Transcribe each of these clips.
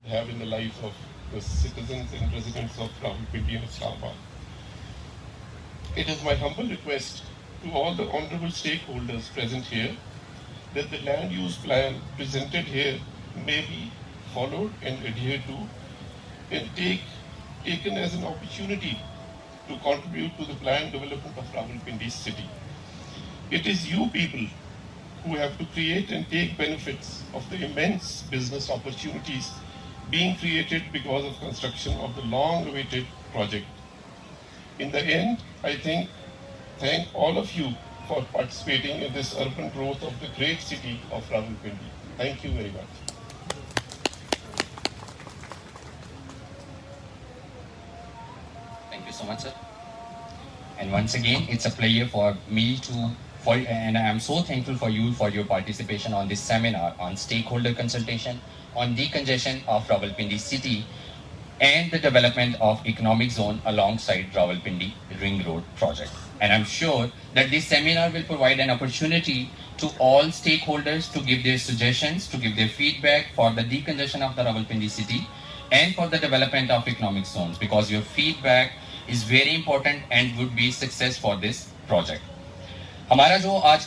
have in the lives of the citizens and residents of Rawalpindi and Islamabad. It is my humble request to all the honorable stakeholders present here that the land use plan presented here may be followed and adhered to and taken as an opportunity to contribute to the planned development of Rawalpindi city. It is you people who have to create and take benefits of the immense business opportunities being created because of construction of the long-awaited project. In the end, I thank all of you for participating in this urban growth of the great city of Rawalpindi. Thank you very much. Thank you so much, sir. And once again, it's a pleasure for me and I am so thankful for you for your participation on this seminar on stakeholder consultation on decongestion of Rawalpindi city and the development of economic zone alongside Rawalpindi Ring Road project. And I'm sure that this seminar will provide an opportunity to all stakeholders to give their suggestions, to give their feedback for the decongestion of the Rawalpindi city and for the development of economic zones, because your feedback is very important and would be success for this project. हमारा जो आज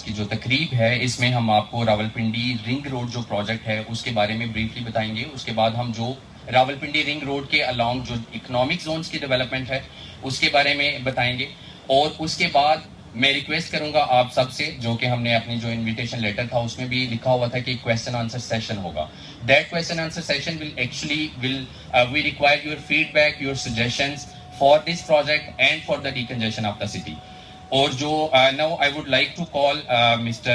की जो तकरीब है, इसमें हम आपको रावलपिंडी रिंग रोड जो प्रोजेक्ट है उसके बारे में ब्रीफली बताएंगे। उसके बाद हम जो रावलपिंडी रिंग रोड के अलोंग जो इकोनॉमिक जोन्स की डेवलपमेंट है उसके बारे में बताएंगे। और उसके बाद मैं रिक्वेस्ट करूंगा आप सबसे, जो कि हमने अपनी जो इन्विटेशन लेटर था उसमें भी लिखा हुआ था कि क्वेश्चन आंसर सेशन होगा। That question answer session will we require your feedback, your suggestions for this project and for the decongestion of the city. और जो now I would like to call Mr.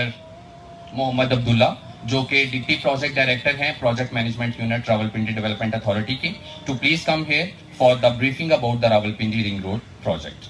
Mohammad Abdullah, जो कि deputy project director हैं project management unit Rawalpindi development authority के, to please come here for the briefing about the Rawalpindi ring road project.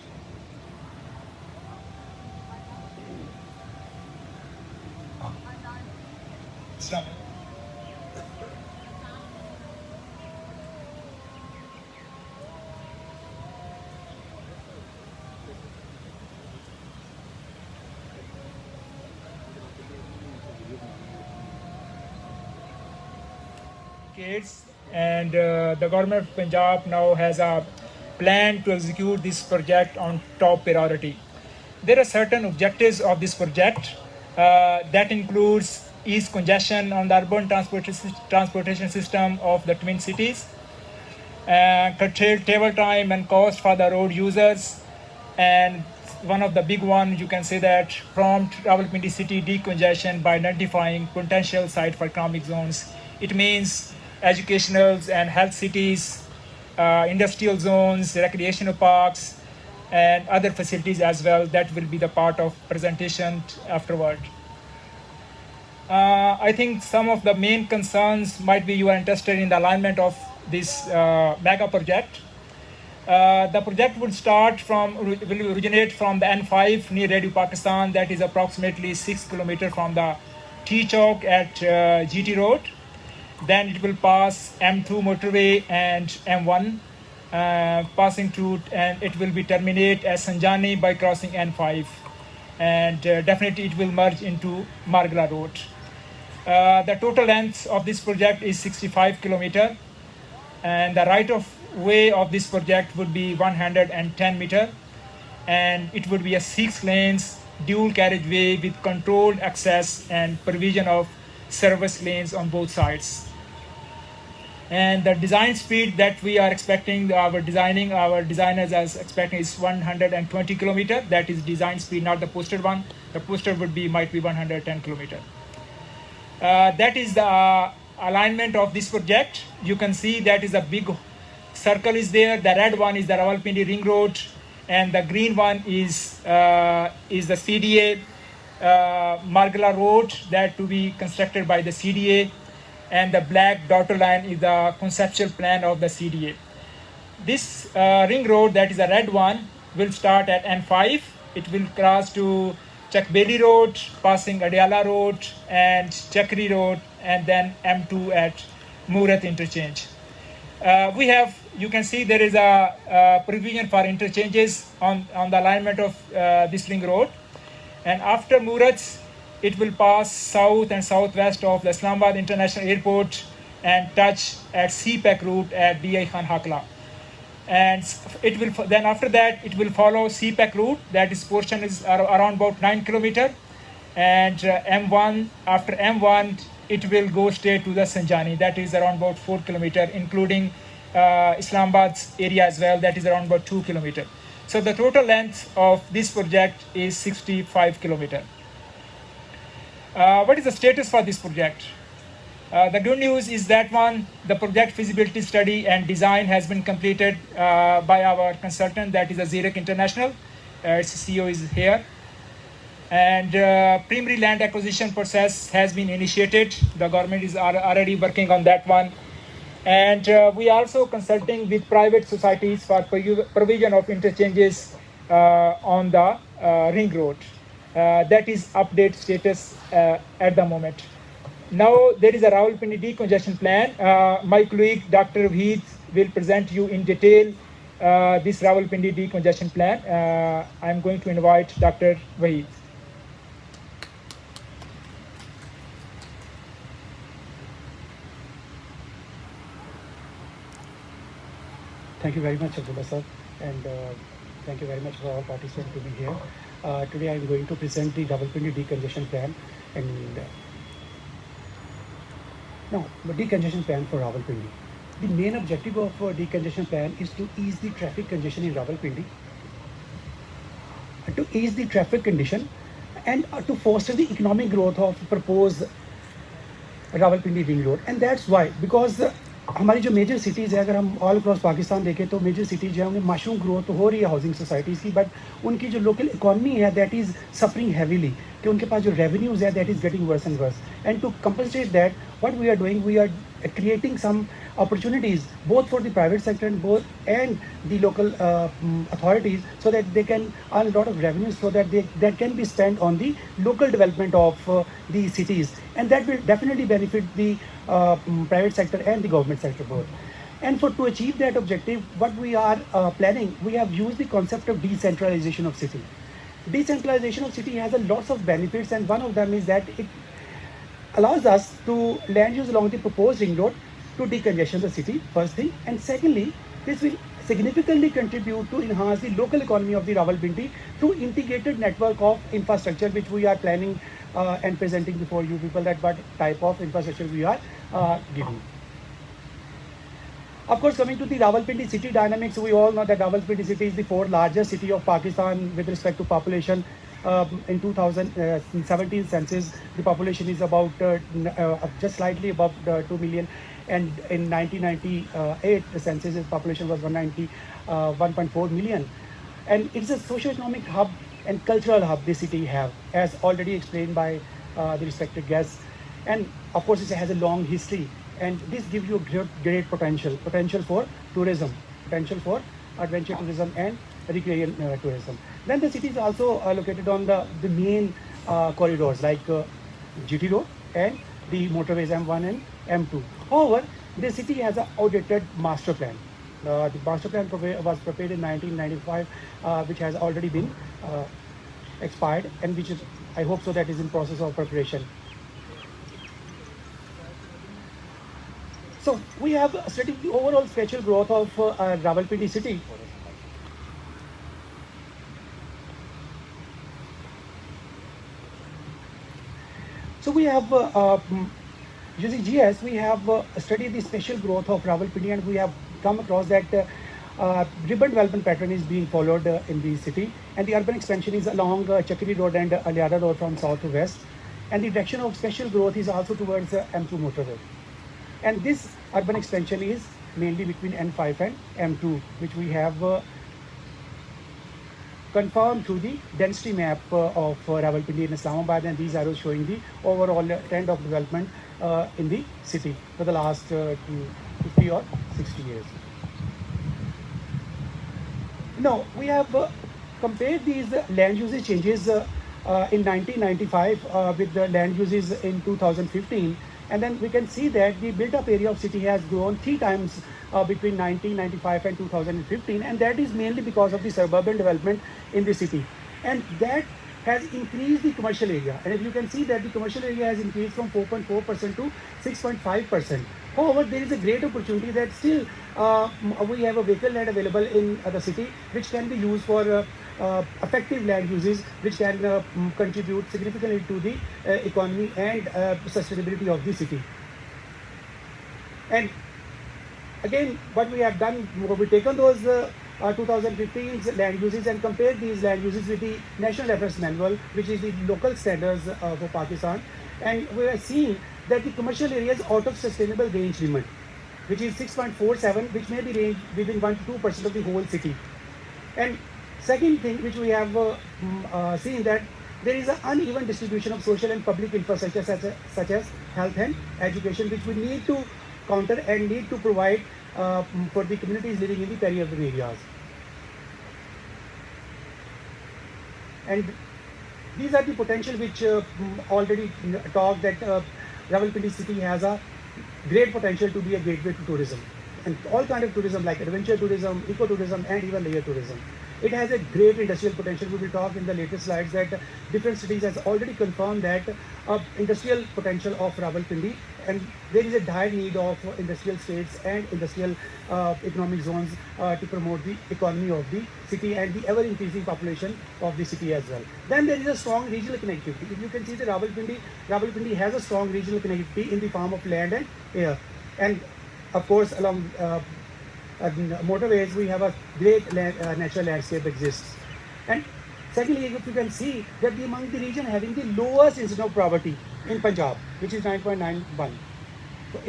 And the government of Punjab now has a plan to execute this project on top priority. There are certain objectives of this project that includes ease congestion on the urban transportation system of the twin cities, curtail travel time and cost for the road users, and one of the big ones, you can say that, prompt Rawalpindi city decongestion by identifying potential site for economic zones. It means educational and health cities, industrial zones, recreational parks, and other facilities as well. That will be the part of presentation afterward. I think some of the main concerns might be you are interested in the alignment of this mega project. The project will originate from the N5 near Radio Pakistan, that is approximately 6 kilometers from the T Chowk at GT Road. Then it will pass M2 motorway and M1 passing through, and it will be terminate at Sanjani by crossing N5, and definitely it will merge into Margla Road. The total length of this project is 65 kilometers, and the right of way of this project would be 110 meters, and it would be a 6 lanes dual carriageway with controlled access and provision of service lanes on both sides. And the design speed that we are expecting, our designers are expecting is 120 kilometers. That is design speed, not the posted one. The posted might be 110 kilometers. That is the alignment of this project. You can see that is a big circle is there. The red one is the Rawalpindi Ring Road, and the green one is the CDA Margala Road, that to be constructed by the CDA, and the black dotted line is the conceptual plan of the CDA. This ring road, that is the red one, will start at N5. It will cross to Chakbeli Road, passing Adiala Road and Chakri Road, and then M2 at Murat interchange. You can see there is a provision for interchanges on the alignment of this ring road. And after Murat, it will pass south and southwest of the Islamabad International Airport and touch at CPEC route at DI Khan Hakla. And it will then after that it will follow CPEC route. That is portion is around about 9 kilometer, and M1 after M1 it will go straight to the Sanjani. That is around about 4 kilometer, including Islamabad's area as well. That is around about 2 kilometer. So the total length of this project is 65 kilometer. What is the status for this project? The good news is that the project feasibility study and design has been completed by our consultant, that is Azirek International. Its CEO is here. And primary land acquisition process has been initiated. The government is already working on that one. And we are also consulting with private societies for provision of interchanges on the ring road. That is update status at the moment. Now there is a Rawalpindi decongestion plan. My colleague Dr. Wahid will present you in detail this Rawalpindi decongestion plan. I am going to invite Dr. Wahid. Thank you very much, Abdullah sir, and thank you very much for all participants to be here. Today I am going to present the Rawalpindi decongestion plan, and now the decongestion plan for Rawalpindi. The main objective of decongestion plan is to ease the traffic congestion in Rawalpindi, to ease the traffic condition, and to foster the economic growth of proposed Rawalpindi ring road. And that's why, because हमारी जो major cities है, अगर हम all across Pakistan देखें तो major cities जो है उनमें मशरूम ग्रोथ हो रही है हाउसिंग सोसाइटीज़ की, बट उनकी जो लोकल इकॉनमी है दैट इज़ सफरिंग हैवीली, कि उनके पास जो रेवेन्यूज़ है that is getting worse and worse. And to compensate that what we are doing, we are creating some opportunities both for the private sector and the local authorities, so that they can earn a lot of revenues, so that that can be spent on the local development of the cities, and that will definitely benefit the private sector and the government sector both. And to achieve that objective, what we are planning, we have used the concept of decentralization of city. Decentralization of city has a lots of benefits, and one of them is that it allows us to land use along the proposed ring road to decongestion the city, first thing. And secondly, this will significantly contribute to enhance the local economy of the Rawalpindi through integrated network of infrastructure, which we are planning and presenting before you people, that what type of infrastructure we are giving. Of course, coming to the Rawalpindi city dynamics, we all know that Rawalpindi city is the fourth largest city of Pakistan with respect to population. In 2017 census, the population is about just slightly above 2 million, and in 1998 the census population was 1.4 million. And it's a socio-economic hub and cultural hub this city have, as already explained by the respected guests. And of course it has a long history, and this gives you a great potential for tourism, potential for adventure tourism and recreation tourism. Then the city is also located on the main corridors like GT Road and the motorways M1 and M2. However, the city has an outdated master plan. The master plan was prepared in 1995, which has already been expired, and which is, I hope so, that is in process of preparation. So we have studied the overall spatial growth of Rawalpindi city. So we have, using GS, we have studied the spatial growth of Rawalpindi, and we have come across that ribbon development pattern is being followed in the city, and the urban expansion is along Chakri Road and Aliada Road from south to west, and the direction of spatial growth is also towards M2 motorway. And this urban expansion is mainly between N5 and M2, which we have confirmed through the density map of Rawalpindi in Islamabad, and these arrows showing the overall trend of development in the city for the last 50 or 60 years. Now, we have compared these land usage changes in 1995 with the land uses in 2015, and then we can see that the built-up area of city has grown 3 times between 1995 and 2015, and that is mainly because of the suburban development in the city. And that has increased the commercial area, and if you can see that the commercial area has increased from 4.4% to 6.5%. However, there is a great opportunity that still we have a vacant land available in the city, which can be used for effective land uses, which can contribute significantly to the economy and sustainability of the city. And again, what we have done, we've taken those 2015's land uses and compared these land uses with the National Reference Manual, which is the local standards for Pakistan, and we are seeing that the commercial areas out of sustainable range limit, which is 6.47, which may be ranged within 1 to 2% of the whole city. And second thing which we have seen that there is an uneven distribution of social and public infrastructure such as health and education, which we need to counter and need to provide for the communities living in the peri-urban areas. And these are the potential which already talked that Rawalpindi city has a great potential to be a gateway to tourism, and all kind of tourism like adventure tourism, ecotourism, and even layer tourism. It has a great industrial potential. We will talk in the later slides that different cities has already confirmed that industrial potential of Rawalpindi, and there is a dire need of industrial states and industrial economic zones to promote the economy of the city and the ever increasing population of the city as well. Then there is a strong regional connectivity. If you can see the Rawalpindi has a strong regional connectivity in the form of land and air, and of course along motorways we have a great natural landscape exists. And secondly, if you can see that among the region having the lowest incidence of poverty in Punjab, which is 9.91. तो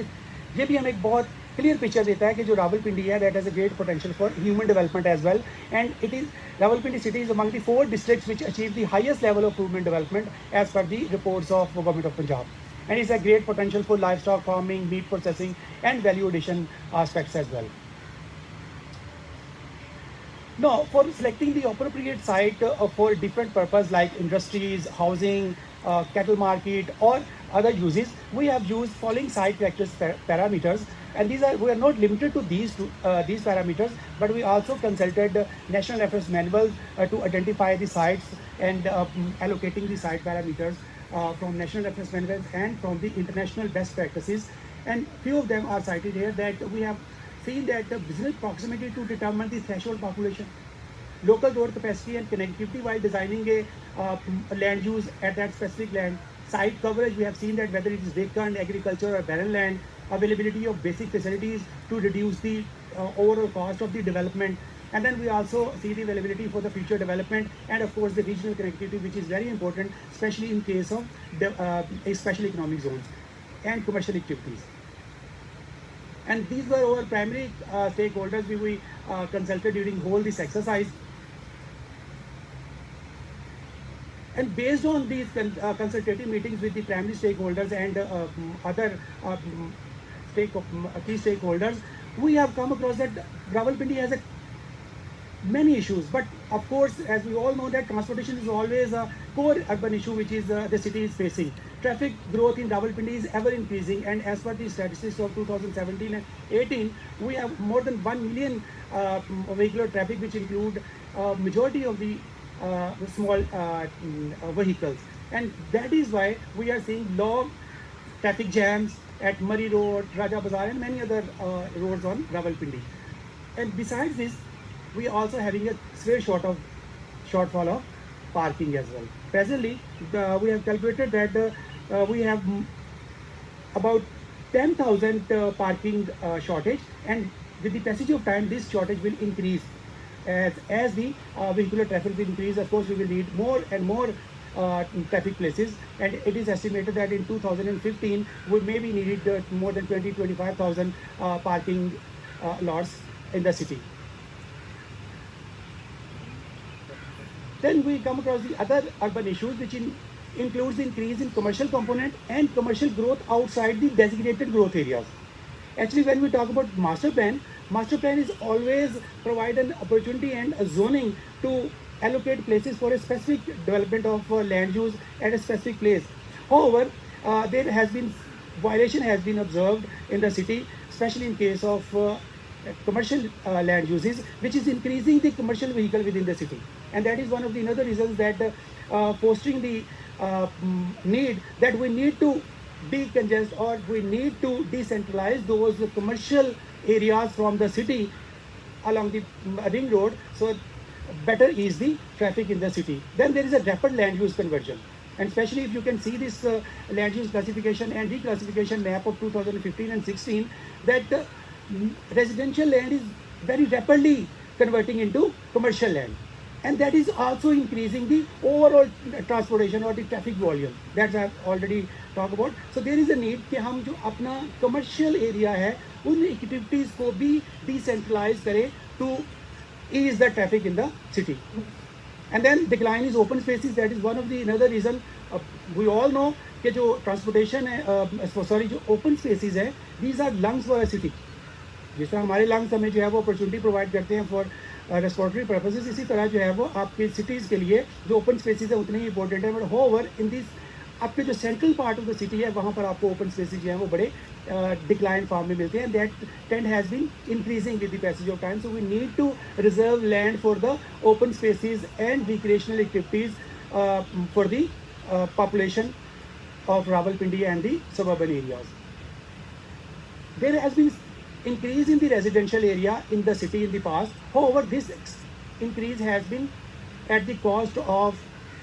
ये भी हमें एक बहुत clear picture देता है कि जो रावलपिंडी है that has a great potential for human development as well, and it is Rawalpindi city is among the 4 districts which achieve the highest level of human development as per the reports of Government of Punjab, and it's a great potential for livestock farming, meat processing, and value addition aspects as well. Now, for selecting the appropriate site for different purpose like industries, housing, cattle market, or other uses, we have used following site characteristics parameters, and we are not limited to these parameters, but we also consulted National Reference Manual to identify the sites and allocating the site parameters from National Reference Manual and from the international best practices, and few of them are cited here that we have seen that the business proximity to determine the threshold population, local road capacity and connectivity while designing a land use at that specific land, site coverage, we have seen that whether it is vacant, agriculture or barren land, availability of basic facilities to reduce the overall cost of the development, and then we also see the availability for the future development, and of course the regional connectivity, which is very important, especially in case of special economic zones and commercial activities. And these were our primary stakeholders we consulted during whole this exercise. And based on these consultative meetings with the primary stakeholders and other key stakeholders, we have come across that Rawalpindi has many issues, but of course, as we all know that transportation is always a core urban issue which is the city is facing. Traffic growth in Rawalpindi is ever increasing, and as per the statistics of 2017 and 18, we have more than 1 million vehicular traffic, which include majority of the small vehicles, and that is why we are seeing long traffic jams at Murray Road, Raja Bazaar, and many other roads on Rawalpindi. And besides this, we are also having a severe shortfall of parking as well. Presently, we have calculated that we have about 10,000 parking shortage, and with the passage of time, this shortage will increase. As the vehicular traffic will increase, of course, we will need more and more traffic places, and it is estimated that in 2015 we may be needed more than 25,000 parking lots in the city. Then we come across the other urban issues, which includes the increase in commercial component and commercial growth outside the designated growth areas. Actually, when we talk about master plan is always provide an opportunity and a zoning to allocate places for a specific development of land use at a specific place. However, there has been violation has been observed in the city, especially in case of commercial land uses, which is increasing the commercial vehicle within the city. And that is one of the another reasons that fostering the need that we need to decongest, or we need to decentralize those commercial areas from the city along the ring road, so better is the traffic in the city. Then there is a rapid land use conversion, and especially if you can see this land use classification and reclassification map of 2015 and 16, that residential land is very rapidly converting into commercial land, and that is also increasing the overall transportation or the traffic volume that I've already talked about. So there is a need कि हम जो अपना commercial area है उन activities को भी decentralize करें to ease the traffic in the city. And then decline is open spaces. That is one of the another reason. We all know कि जो transportation है sorry जो open spaces है, these are lungs for a city. जिस तरह हमारे lungs हमें जो है वो opportunity provide करते हैं for respiratory purposes, इसी तरह जो है वो आपके cities के लिए जो open spaces है उतने ही important है. But however in this आपके जो central part of the city है वहाँ पर आपको open spaces जो है वो बड़े decline form में मिलते हैं. That trend has been increasing with the passage of time. So we need to reserve land for the open spaces and recreational activities for the population of Rawalpindi and the suburban areas. There has been increase in the residential area in the city in the past. However, this increase has been at the cost of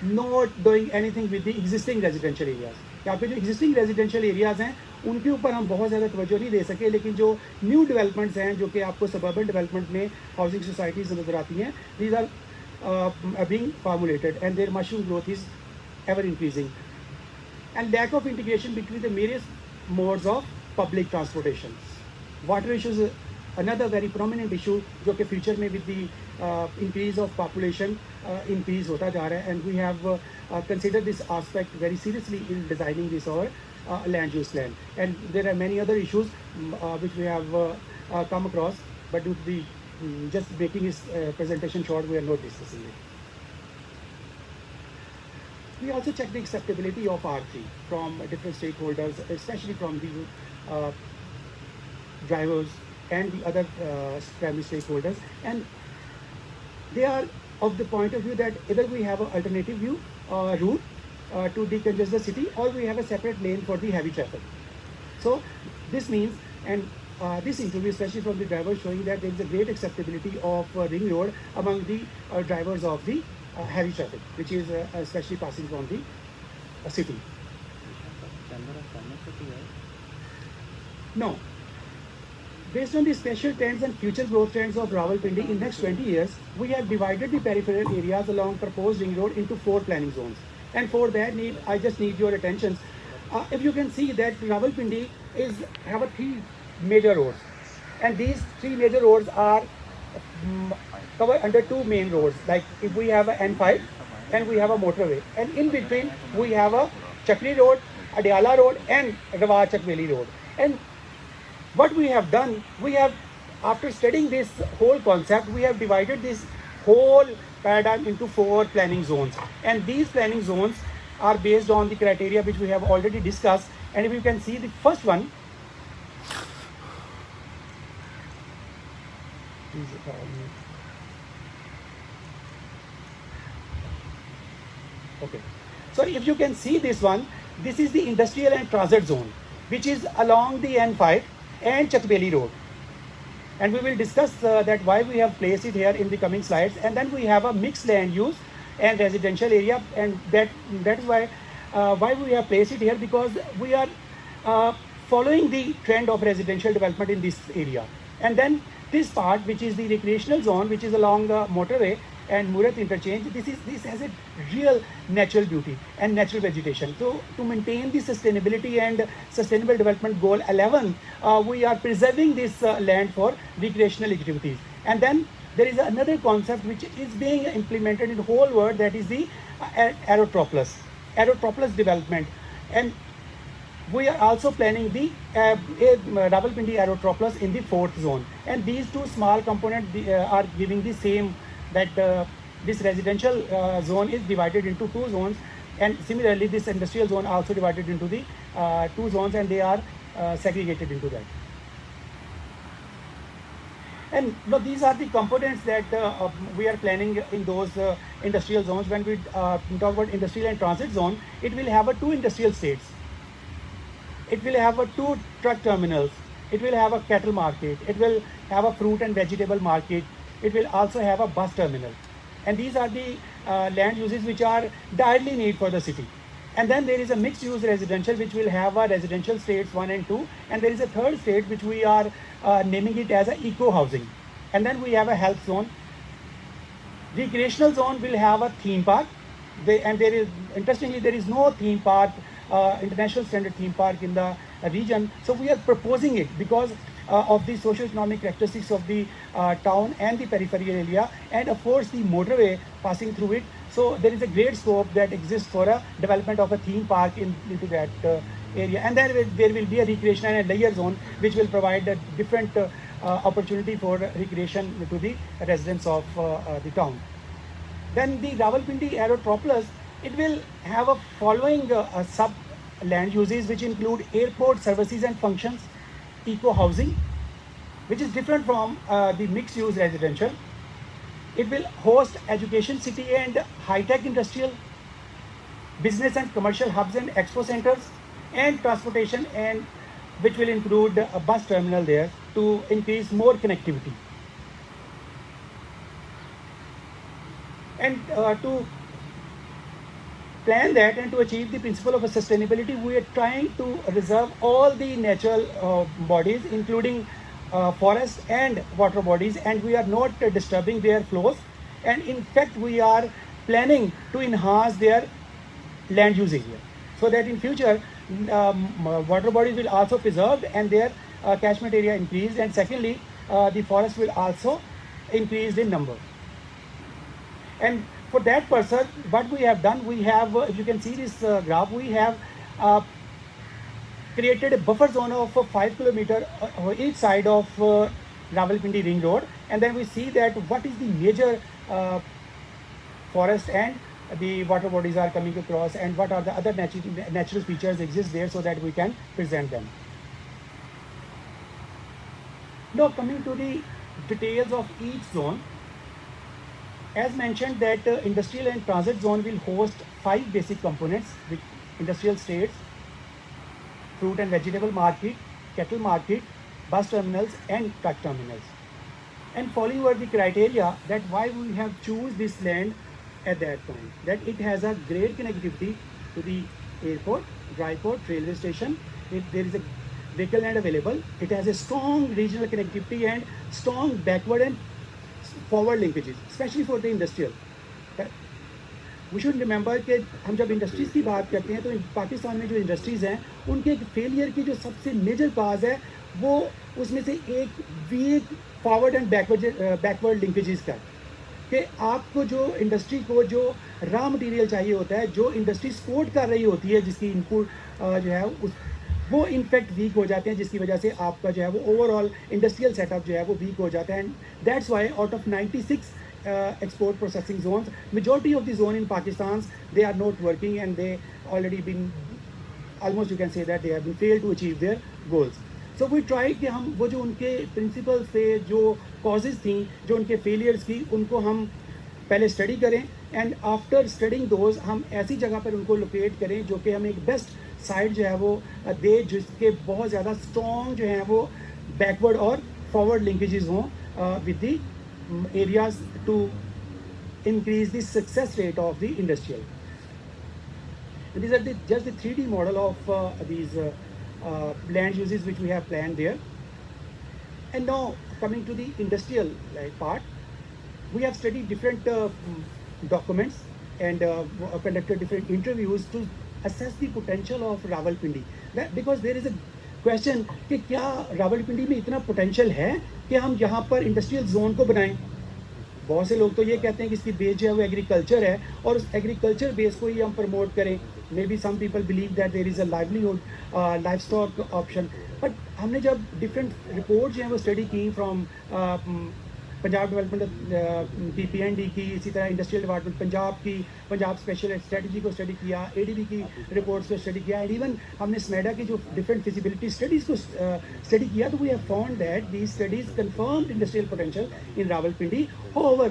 not doing anything with the existing residential areas. यहाँ पे जो existing residential areas हैं उनके ऊपर हम बहुत ज़्यादा तवज्जो नहीं दे सके, लेकिन जो new developments हैं जो कि आपको suburban development में housing societies नज़र आती हैं, these are being formulated and their mushroom growth is ever increasing. And lack of integration between the various modes of public transportation. Water issues is another very prominent issue जो कि future में with the increase of population increase होता जा रहा है, and we have considered this aspect very seriously in designing this our land use plan. And there are many other issues which we have come across, but due to the just making this presentation short, we are not discussing it. We also check the acceptability of R3 from different stakeholders, especially from the drivers and the other primary stakeholders, and they are of the point of view that either we have an alternative view route to decongest the city, or we have a separate lane for the heavy traffic. So this means, and this interview especially from the drivers showing that there is a great acceptability of ring road among the drivers of the heavy traffic, which is especially passing from the city. No. Based on the special trends and future growth trends of Rawalpindi in next 20 years, we have divided the peripheral areas along proposed ring road into 4 planning zones. And for that need, I just need your attention. If you can see that Rawalpindi have 3 major roads, and these 3 major roads are covered under 2 main roads. Like if we have a N5 and we have a motorway, and in between we have a Chakri Road, Adiala Road, and Rawat Chakveli Road. And what we have done, we have, after studying this whole concept, we have divided this whole paradigm into 4 planning zones. And these planning zones are based on the criteria which we have already discussed. And if you can see the first one, okay. So if you can see this one, this is the industrial and transit zone, which is along the N5 and Chakbeli Road. And we will discuss that why we have placed it here in the coming slides. And then we have a mixed land use and residential area, and that is why we have placed it here, because we are following the trend of residential development in this area. And then this part, which is the recreational zone, which is along the motorway and Murat interchange, this has a real natural beauty and natural vegetation. So to maintain the sustainability and sustainable development goal 11, we are preserving this land for recreational activities. And then there is another concept which is being implemented in the whole world, that is the aerotropolis development. And we are also planning the Rawalpindi aerotropolis in the 4th zone. And these 2 small components are giving the same, that this residential zone is divided into 2 zones, and similarly this industrial zone also divided into the 2 zones, and they are segregated into that. And no, these are the components that we are planning in those industrial zones. When we talk about industrial and transit zone, it will have 2 industrial states. It will have 2 truck terminals. It will have a cattle market. It will have a fruit and vegetable market. It will also have a bus terminal. And these are the land uses which are direly need for the city. And then there is a mixed use residential which will have a residential states 1 and 2. And there is a third state which we are naming it as a eco housing. And then we have a health zone. Recreational zone will have a theme park. And there is, interestingly, there is no theme park, international standard theme park in the region. So we are proposing it because of the socio-economic characteristics of the town and the peripheral area, and of course the motorway passing through it. So there is a great scope that exists for a development of a theme park into that area. And then there will be a recreation and a leisure zone which will provide a different opportunity for recreation to the residents of the town. Then the Rawalpindi Aerotropolis, it will have a following sub land uses which include airport services and functions, eco housing, which is different from the mixed use residential. It will host education city and high-tech industrial, business and commercial hubs and expo centers, and transportation, and which will include a bus terminal there to increase more connectivity. And to plan that and to achieve the principle of sustainability, we are trying to reserve all the natural bodies, including forests and water bodies, and we are not disturbing their flows. And in fact, we are planning to enhance their land use area, so that in future water bodies will also preserved and their catchment area increased. And secondly, the forest will also increase in number. And for that purpose, what we have done, we have, if you can see this graph, we have created a buffer zone of 5 kilometers each side of Rawalpindi Ring Road. And then we see that what is the major forest and the water bodies are coming across, and what are the other natural features exist there, so that we can present them. Now coming to the details of each zone. As mentioned, that industrial and transit zone will host 5 basic components, with industrial states, fruit and vegetable market, cattle market, bus terminals and truck terminals. And following were the criteria that why we have choose this land at that point, that it has a great connectivity to the airport, dry port, railway station. There is a vehicle land available. It has a strong regional connectivity and strong backward and forward linkages, especially for the industrial. We should remember कि हम जब industries की बात करते हैं तो पाकिस्तान में जो इंडस्ट्रीज़ हैं उनके फेलियर की जो सबसे मेजर काज है वो उसमें से एक weak forward and backward linkages का, कि आपको जो इंडस्ट्री को जो रॉ मटेरियल चाहिए होता है, जो इंडस्ट्री सपोर्ट कर रही होती है, जिसकी इनपुट जो है वो इनफैक्ट वीक हो जाते हैं, जिसकी वजह से आपका जो है वो ओवरऑल इंडस्ट्रियल सेटअप जो है वो वीक हो जाता है. And that's Y out of 96 export processing zones, majority of the zone in Pakistan, they are not working, and they already been, almost you can say that they have been failed to achieve their goals. So we tried कि हम वो जो उनके principles थे, जो causes थी, जो उनके failures की, उनको हम पहले स्टडी करें, एंड आफ्टर स्टडिंग दोज हम ऐसी जगह पर उनको लोकेट करें जो कि हमें एक बेस्ट साइड जो है वो दे, जिसके बहुत ज़्यादा स्ट्रॉन्ग जो हैं वो बैकवर्ड और फॉरवर्ड लिंकेजेस हों with the areas to increase the success rate of the industrial. And these are just the 3D model of these land uses which we have planned there. And now coming to the industrial part, we have studied different documents and conducted different interviews to assess the potential of Rawalpindi. Because there is a question कि क्या रावलपिंडी में इतना potential है कि हम यहाँ पर industrial zone को बनाएं. बहुत से लोग तो ये कहते हैं कि इसकी बेस जो है वो एग्रीकल्चर है और उस एग्रीकल्चर बेस को ही हम प्रमोट करें. May be some people believe that there is a livelihood livestock option. But हमने जब डिफरेंट रिपोर्ट जो है वो स्टडी की फ्रॉम पंजाब डेवलपमेंट की PND की, इसी तरह इंडस्ट्रियल डिपार्टमेंट पंजाब की, पंजाब स्पेशल स्ट्रेटजी को स्टडी किया, ADB की रिपोर्ट्स को स्टडी किया, एंड इवन हमने स्मेडा की जो डिफरेंट फिजिबिलिटी स्टडीज़ को स्टडी किया, तो we have found that these studies confirmed industrial potential in Rawalpindi. However,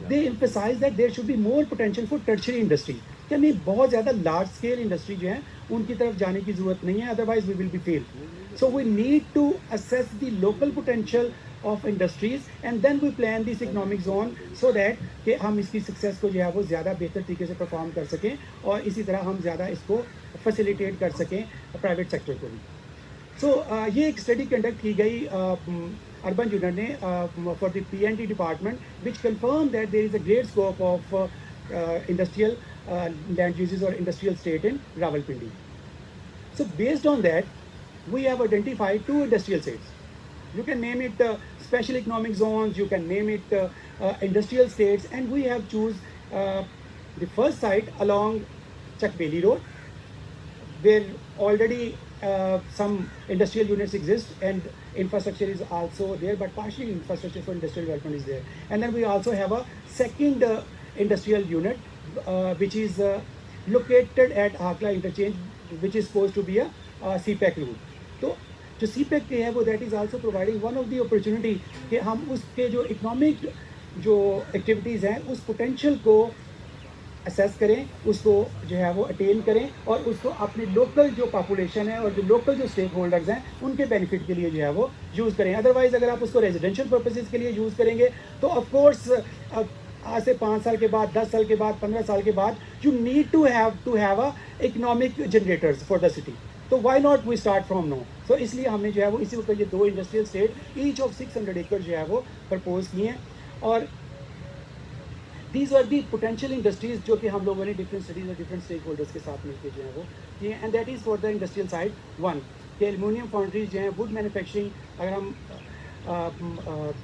they emphasize that there should be more potential for tertiary industry. यानी बहुत ज़्यादा लार्ज स्केल इंडस्ट्री जो है उनकी तरफ जाने की ज़रूरत नहीं है, otherwise we will be fail. So we need to assess the local potential of industries and then we plan this economic zone so that कि हम इसकी सक्सेस को जो है वो ज़्यादा बेहतर तरीके से परफॉर्म कर सकें और इसी तरह हम ज़्यादा इसको फैसिलिटेट कर सकें प्राइवेट सेक्टर को भी. सो ये एक स्टडी कंडक्ट की गई अर्बन यूनिट ने for the PND department, which confirm that there is a great scope of industrial land uses or industrial state in Rawalpindi. So based on that, we have identified 2 industrial states. You can name it special economic zones, you can name it industrial states, and we have choose the first site along Chakbeli Road, where already some industrial units exist and infrastructure is also there, but partially infrastructure for industrial development is there. And then we also have a second industrial unit which is located at Hakla interchange, which is supposed to be a CPEC route. तो जो CPEC है वो that is also providing one of the opportunity कि हम उसके जो economic जो activities हैं उस potential को असेस करें, उसको जो है वो अटेन करें और उसको अपने लोकल जो पॉपुलेशन है और जो लोकल जो स्टेक होल्डर्स हैं उनके बेनिफिट के लिए जो है वो यूज़ करें. अदरवाइज़ अगर आप उसको रेजिडेंशियल पर्पसेस के लिए यूज़ करेंगे तो ऑफ कोर्स आज से 5 साल के बाद, 10 साल के बाद, 15 साल के बाद you need to have a economic generators for the city. तो why not we start from now. So इसलिए हमने जो है वो इसी वक्त ये 2 इंडस्ट्रियल स्टेट ईच ऑफ 600 एकड़ जो है वो प्रपोज किए हैं. और these are the potential industries जो कि हम लोगों ने डिफरेंट स्टडीज और डिफरेंट स्टेक होल्डर्स के साथ मिलकर जो है वो किए. And that is for the industrial side 1 के एल्यूमिनियम फाउंड्रीज जो हैं, वुड मैन्युफैक्चरिंग. अगर हम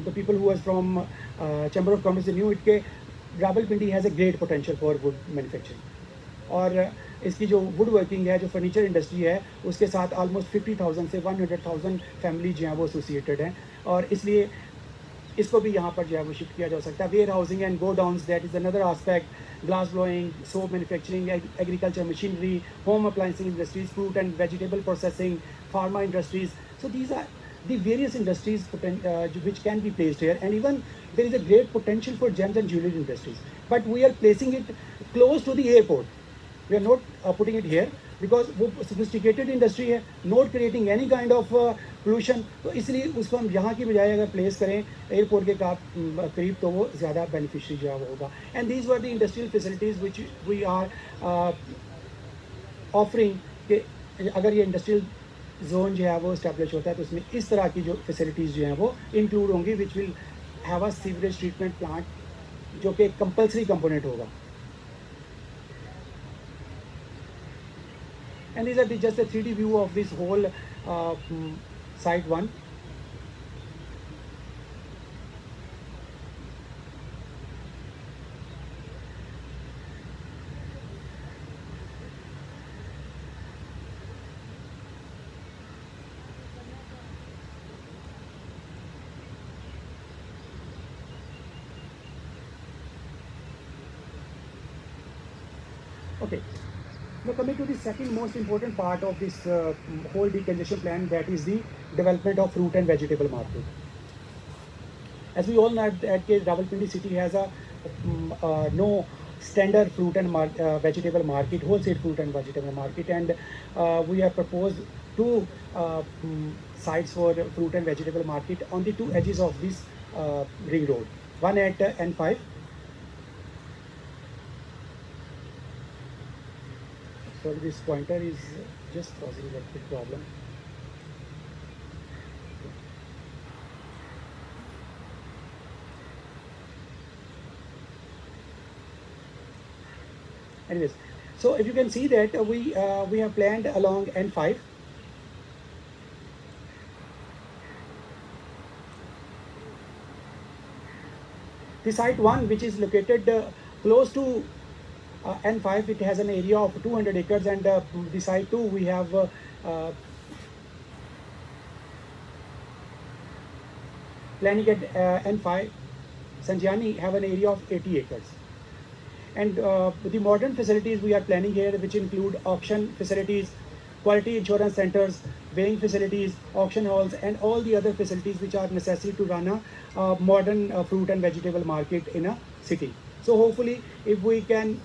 the people who are from chamber of commerce knew it के Rawalpindi has a great potential for wood manufacturing. और इसकी जो वुड वर्किंग है, जो फर्नीचर इंडस्ट्री है, उसके साथ ऑलमोस्ट 50,000 से 100,000 फैमिली जो हैं वो एसोसिएटेड हैं. और इसलिए इसको भी यहाँ पर जो है वो शिफ्ट किया जा सकता है. Warehousing and godowns, that is another aspect. Glass blowing, soap manufacturing, agriculture machinery, home appliance industries, fruit and vegetable processing, pharma industries. So these are the various industries which can be placed here, and even there is a great potential for gems and jewelry industries, but we are placing it close to the airport. We are not putting it here because वो sophisticated industry है, not creating any kind of pollution. तो इसलिए उसको हम यहाँ की बजाय अगर प्लेस करें एयरपोर्ट के करीब तो वो ज़्यादा बेनिफिशियरी जो है वो होगा. And these were the industrial facilities which we are offering कि अगर ये इंडस्ट्रियल जोन जो है वो इस्टेब्लिश होता है तो उसमें इस तरह की जो फैसिलिटीज़ जो हैं वो इंक्लूड होंगी, which will have a sewerage treatment plant जो कि एक कंपल्सरी कंपोनेंट होगा. And these are just a 3D view of this whole site 1. Okay. Now coming to the second most important part of this whole decongestion plan, that is the development of fruit and vegetable market. As we all know that Rawalpindi city has a no standard fruit and vegetable market, wholesale fruit and vegetable market, and we have proposed 2 sites for fruit and vegetable market on the 2 edges of this ring road. One at N5. So this pointer is just causing a big problem. Anyways, so if you can see that we have planned along N5. The site 1, which is located close to N5, it has an area of 200 acres, and the site 2 we have planning at N5 Sanjani have an area of 80 acres. And the modern facilities we are planning here, which include auction facilities, quality insurance centers, weighing facilities, auction halls, and all the other facilities which are necessary to run a modern fruit and vegetable market in a city. So hopefully, if we can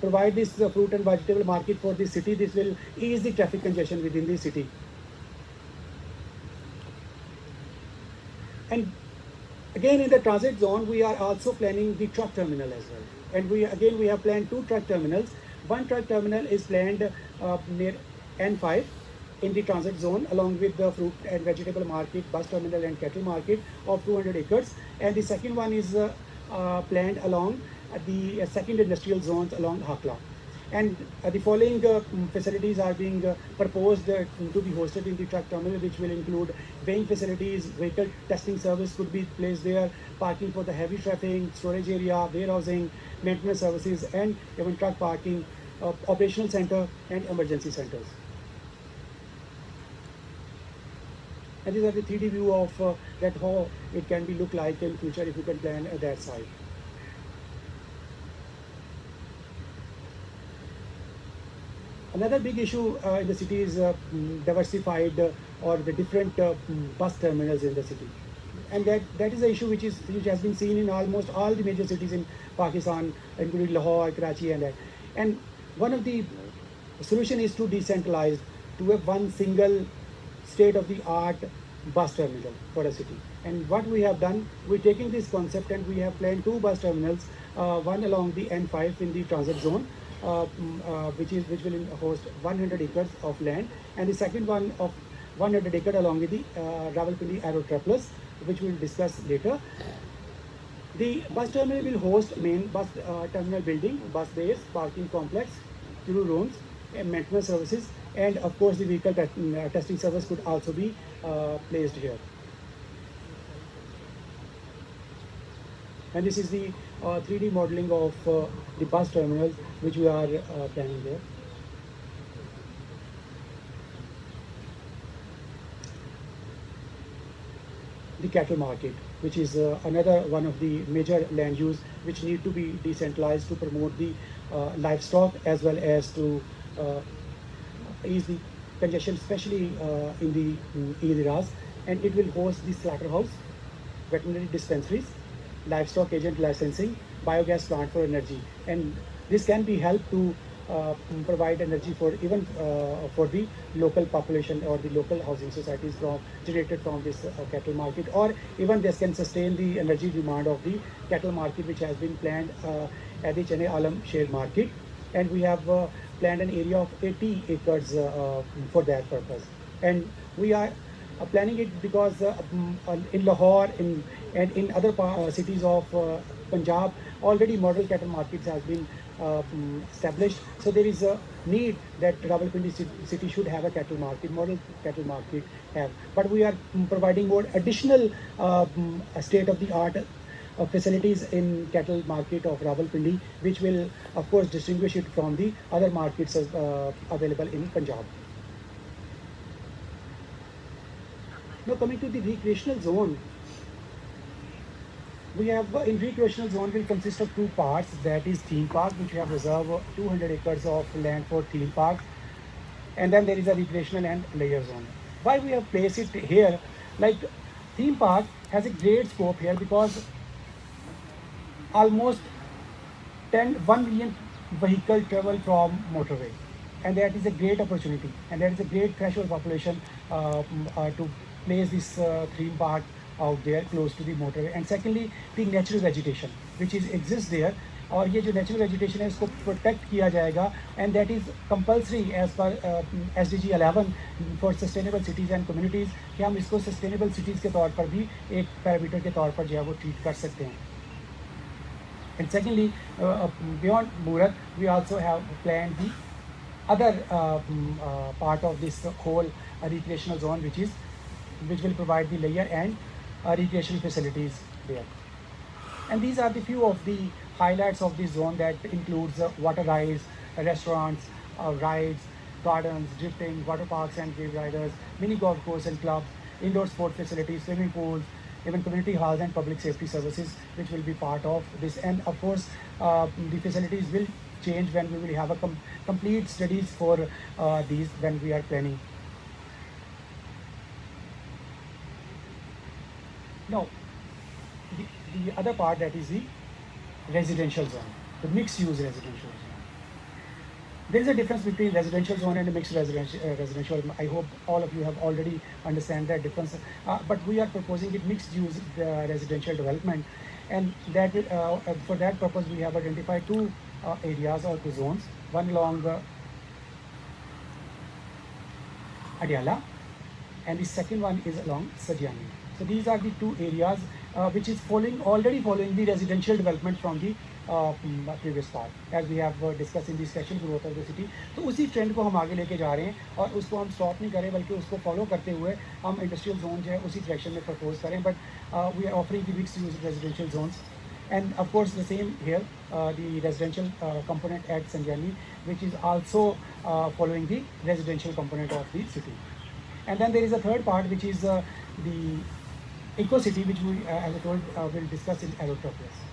provide this fruit and vegetable market for this city, this will ease the traffic congestion within the city. And again, in the transit zone, we are also planning the truck terminal as well. And we have planned 2 truck terminals. One truck terminal is planned near N5 in the transit zone, along with the fruit and vegetable market, bus terminal, and cattle market of 200 acres. And the second one is planned along the second industrial zones along Hakla. And the following facilities are being proposed to be hosted in the truck terminal, which will include weighing facilities, vehicle testing service could be placed there, parking for the heavy traffic, storage area, warehousing, maintenance services, and even truck parking, operational center, and emergency centers. And these are the 3D view of that how it can be look like in future if you can plan that side. Another big issue in the city is diversified or the different bus terminals in the city, and that is an issue which has been seen in almost all the major cities in Pakistan, including Lahore, Karachi, and that. And one of the solution is to decentralize to have one single state-of-the-art bus terminal for a city. And what we have done, we're taking this concept and we have planned 2 bus terminals, one along the N5 in the transit zone, which will host 100 acres of land, and the second one of 100 acres along with the Rawalpindi Aerotropolis, which we'll discuss later. The bus terminal will host main bus terminal building, bus bays, parking complex, crew rooms, and maintenance services, and of course the vehicle testing service could also be placed here. And this is the 3D modeling of the bus terminals which we are planning there. The cattle market, which is another one of the major land use which need to be decentralized to promote the livestock as well as to ease the congestion, especially in the areas. And it will host the slaughterhouse, veterinary dispensaries, livestock agent licensing, biogas plant for energy, and this can be helped to provide energy for even for the local population or the local housing societies generated from this cattle market, or even this can sustain the energy demand of the cattle market which has been planned at the Chennai Alam Share Market, and we have planned an area of 80 acres for that purpose. And we are planning it because in Lahore and in other cities of Punjab, already model cattle markets has been established. So there is a need that Rawalpindi city should have a cattle market, model cattle market have. But we are providing more additional state-of-the-art facilities in cattle market of Rawalpindi, which will of course distinguish it from the other markets available in Punjab. Now coming to the recreational zone, we have in recreational zone will consist of 2 parts, that is theme park, which we have reserved 200 acres of land for theme park, and then there is a recreational and layer zone. Why we have placed it here? Like theme park has a great scope here because almost 1 million vehicle travel from motorway, and that is a great opportunity, and that is a great threshold population to place this theme park out there close to the motorway. And secondly, the natural vegetation which exists there, और ये जो natural vegetation है इसको protect किया जाएगा, and that is compulsory as per SDG 11 for sustainable cities and communities कि हम इसको sustainable cities के तौर पर भी एक पैरामीटर के तौर पर जो है वो treat कर सकते हैं. And secondly, beyond Murat, we also have planned the other part of this whole recreational zone, which will provide the layer and recreational facilities there. And these are the few of the highlights of this zone that includes water rides, restaurants, rides, gardens, drifting, water parks and wave riders, mini golf course and clubs, indoor sport facilities, swimming pools, even community halls and public safety services, which will be part of this. And of course, the facilities will change when we will have a complete studies for these when we are planning. Now, the other part, that is the residential zone, the mixed use residential zone. There is a difference between residential zone and a mixed residential. I hope all of you have already understand that difference. But we are proposing it mixed use residential development, and that for that purpose we have identified two areas or two zones. One along Adiala, and the second one is along Sajiani. So these are the two areas which is already following the residential development from the previous part, as we have discussed in the special growth of the city. तो उसी trend को हम आगे लेके जा रहे हैं और उसको हम स्टॉप नहीं करें, बल्कि उसको फॉलो करते हुए हम इंडस्ट्रियल जोन जो है उसी डायरेक्शन में प्रपोज करें. But we are offering the mixed use residential zones, and of course the same here, the residential component at Sanjani, which is also following the residential component of the city. And then there is a third part, which is the eco city, which we as I told will discuss in Aerotropolis.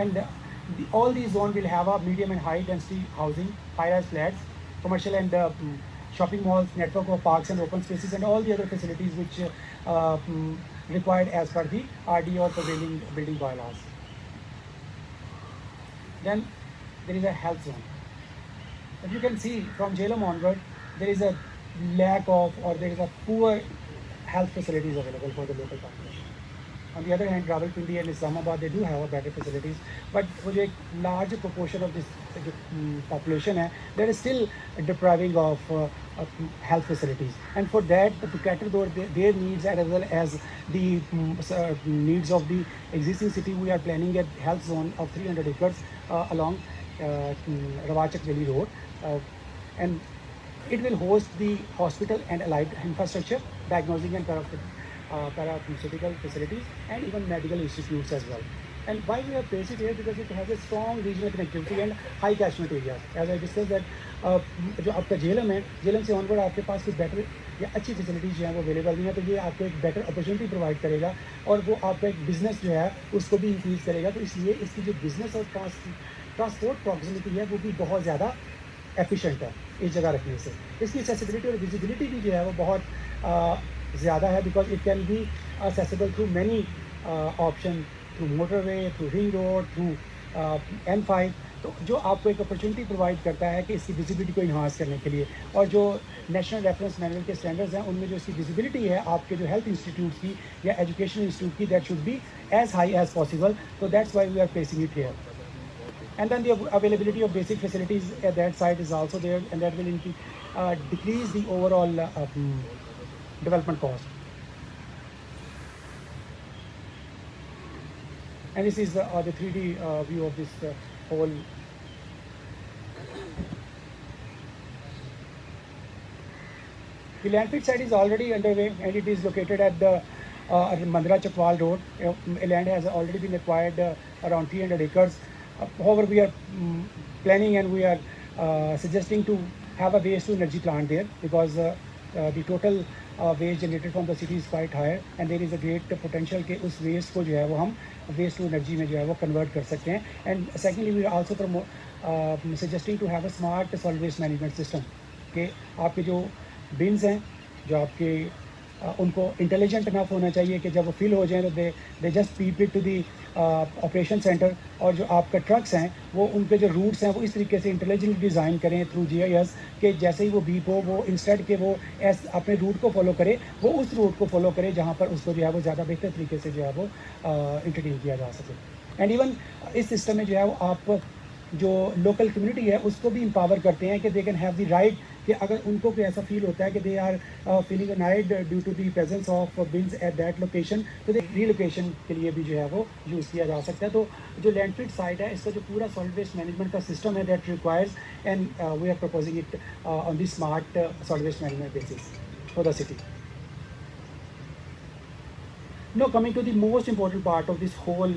And all these zones will have a medium and high density housing, high-rise flats, commercial and shopping malls, network of parks and open spaces, and all the other facilities which required as per the RD or prevailing building bylaws. Then there is a health zone. As you can see from Jhelum onward, there is a lack of, or there is a poor health facilities available for the local population. On the other hand, Rawalpindi and Islamabad, they do have a better facilities, but for a large proportion of this population, they are still depriving of health facilities. And for that, to cater their needs as well as the needs of the existing city, we are planning a health zone of 300 acres along Rawachak Valley Road, and it will host the hospital and allied infrastructure, diagnosing and parapharmaceutical facilities, and even medical institutes as well. And why we have placed it here? Because it has a strong regional connectivity and high catchment areas. As I discussed that जो आपका झेलम है, झेलम से onward आपके पास कुछ better या अच्छी facilities जो है वो अवेलेबल नहीं है, तो ये आपको एक बेटर अपॉर्चुनिटी प्रोवाइड करेगा और वो आपका एक बिजनेस जो है उसको भी इंक्रीज़ करेगा. तो इसलिए इसकी जो बिजनेस और ट्रांसपोर्ट प्रॉक्सिमिटी है वो भी बहुत ज़्यादा एफिशिएंट है इस जगह रखने से. इसकी एक्सेसिबिलिटी और विजिबिलिटी भी जो है वो बहुत ज़्यादा है, because it can be accessible through many option, through motorway, through ring road, through N5. तो जो आपको एक अपॉर्चुनिटी प्रोवाइड करता है कि इसकी विजिबिलिटी को इन्हांस करने के लिए, और जो नेशनल रेफरेंस मैनुअल के स्टैंडर्ड्स हैं उनमें जो इसकी विजिबिलिटी है आपके जो हेल्थ इंस्टीट्यूट की या एजुकेशनल इंस्टीट्यूट की, that should be as high as possible. तो that's why we are placing it here. And then the availability of basic facilities at that site is also there, and that will decrease the overall development cost. And this is the 3D view of this whole. The landfill site is already underway, and it is located at the Mandra Chakwal Road. Land has already been acquired around 300 acres. However, we are planning and we are suggesting to have a waste to energy plant there, because the total waste generated from the city is quite high, and there is a great potential कि उस waste को जो है वो हम waste to energy में जो है वो convert कर सकते हैं. And secondly, we are also suggesting to have a smart solid waste management system, कि आपके जो bins हैं जो आपके उनको इंटेलिजेंट इनफ होना चाहिए कि जब वो फिल हो जाए तो they just peep it to the operation centre, और जो आपका ट्रक्स हैं वो उनके जो रूट्स हैं वो इस तरीके से इंटेलिजेंट डिज़ाइन करें थ्रू GIS कि जैसे ही वो बीप हो वो इंस्टेड के वो अपने रूट को फॉलो करे, वो उस रूट को फॉलो करे जहाँ पर उसको जो है वो ज़्यादा बेहतर तरीके से जो है वो इंट्रोड्यूस किया जा सके. एंड इवन इस सिस्टम में जो है वो आप जो लोकल कम्युनिटी है उसको भी एम्पावर करते हैं कि they can have the right, कि अगर उनको कोई ऐसा फील होता है कि they are feeling annoyed due to the presence of bins at that location, तो रीलोकेशन के लिए भी जो है वो यूज़ किया जा सकता है. तो जो लैंडफिल साइट है इसका जो पूरा सॉलिड वेस्ट मैनेजमेंट का सिस्टम है that requires, and we are proposing it on the smart solid waste management basis for the city. Now coming to the most important part of this whole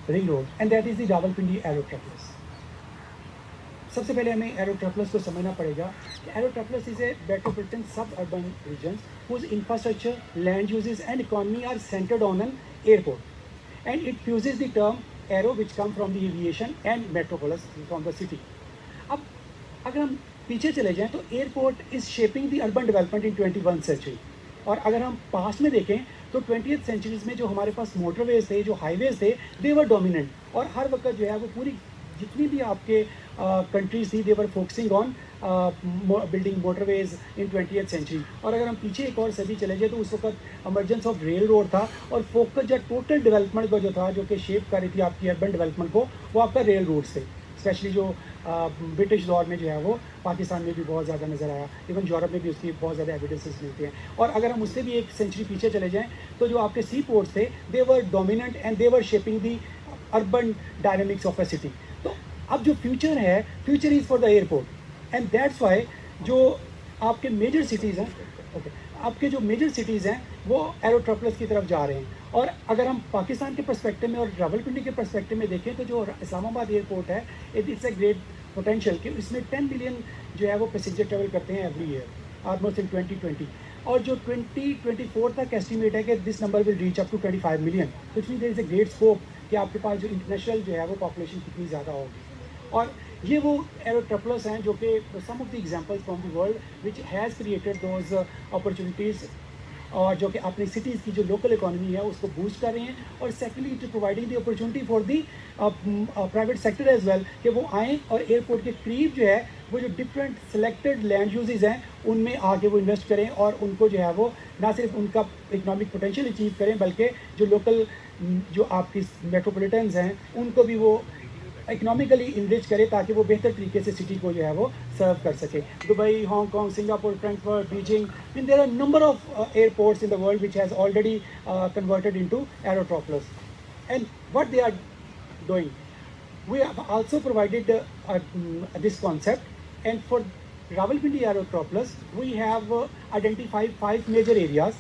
ring road, and that is the Rawalpindi Aerotropolis. सबसे पहले हमें aerotropolis को समझना पड़ेगा Aerotropolis is a metropolitan suburban region whose infrastructure, land uses and economy are centered on an airport. And it fuses the term aero, which come from the aviation, and metropolis from the city. अब अगर हम पीछे चले जाएं तो airport is shaping the urban development in 21st century. और अगर हम पास्ट में देखें तो 20th सेंचुरीज में जो हमारे पास मोटरवेज थे, जो हाईवेज थे, दे वर डोमिनेंट. और हर वक्त जो है वो पूरी जितनी भी आपके कंट्रीज थी, they were focusing on building motorways in 20th century. और अगर हम पीछे एक और सदी चले जाए तो उस वक्त इमरजेंस ऑफ रेल रोड था और फोकस जो टोटल डेवलपमेंट का जो था, जो कि शेप कर रही थी आपकी अर्बन डेवलपमेंट को, वो आपका रेल रोड थे. स्पेशली जो ब्रिटिश दौर में जो है वो पाकिस्तान में भी बहुत ज़्यादा नज़र आया, इवन यूरोप में भी उसकी बहुत ज़्यादा एविडेंसेस मिलते हैं. और अगर हम उससे भी एक सेंचुरी पीछे चले जाएं तो जो आपके सी पोर्ट्स थे, they were dominant and they were shaping the urban dynamics of a city. तो अब जो फ्यूचर है, future is for the airport and that's why जो आपके मेजर सिटीज़ हैं, आपके जो मेजर सिटीज़ हैं वो एरोट्रोपोलिस की तरफ जा रहे हैं. और अगर हम पाकिस्तान के पर्सपेक्टिव में और रावलपिंडी के पर्सपेक्टिव में देखें तो जो इस्लामाबाद एयरपोर्ट है, इट्स अ ग्रेट पोटेंशियल कि इसमें 10 बिलियन जो है वो पैसेंजर ट्रेवल करते हैं एवरी ईयर, ऑलमोस्ट इन 2020. और जो 2024 तक एस्टिमेट है कि this number will reach up to 25 million. तो इसमें there is a great scope कि आपके पास जो इंटरनेशनल जो है वो पॉपुलेशन कितनी ज़्यादा होगी. और ये वो एरोट्रोपोलिस हैं जो कि some of the examples from the world which has created those opportunities, और जो कि अपनी सिटीज़ की जो लोकल इकोनॉमी है उसको बूस्ट कर रहे हैं. और secondly it providing the opportunity for the private sector as well कि वो आएँ और एयरपोर्ट के करीब जो है वो जो डिफरेंट सेलेक्टेड लैंड यूजेस हैं उनमें आके वो इन्वेस्ट करें और उनको जो है वो ना सिर्फ उनका इकोनॉमिक पोटेंशियल अचीव करें बल्कि जो लोकल जो आपकी मेट्रोपॉलिटन्स हैं उनको भी वो इकोनॉमिकली इनरिच करे ताकि वो बेहतर तरीके से सिटी को जो है वो सर्व कर सके. Dubai, Hong Kong, Singapore, Frankfurt, Beijing, mean there are number of airports in the world which has already converted into aerotropolis. And what they are doing, we have also provided this concept, and for Rawalpindi Aerotropolis we have identified 5 major areas,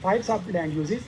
5 sub land uses.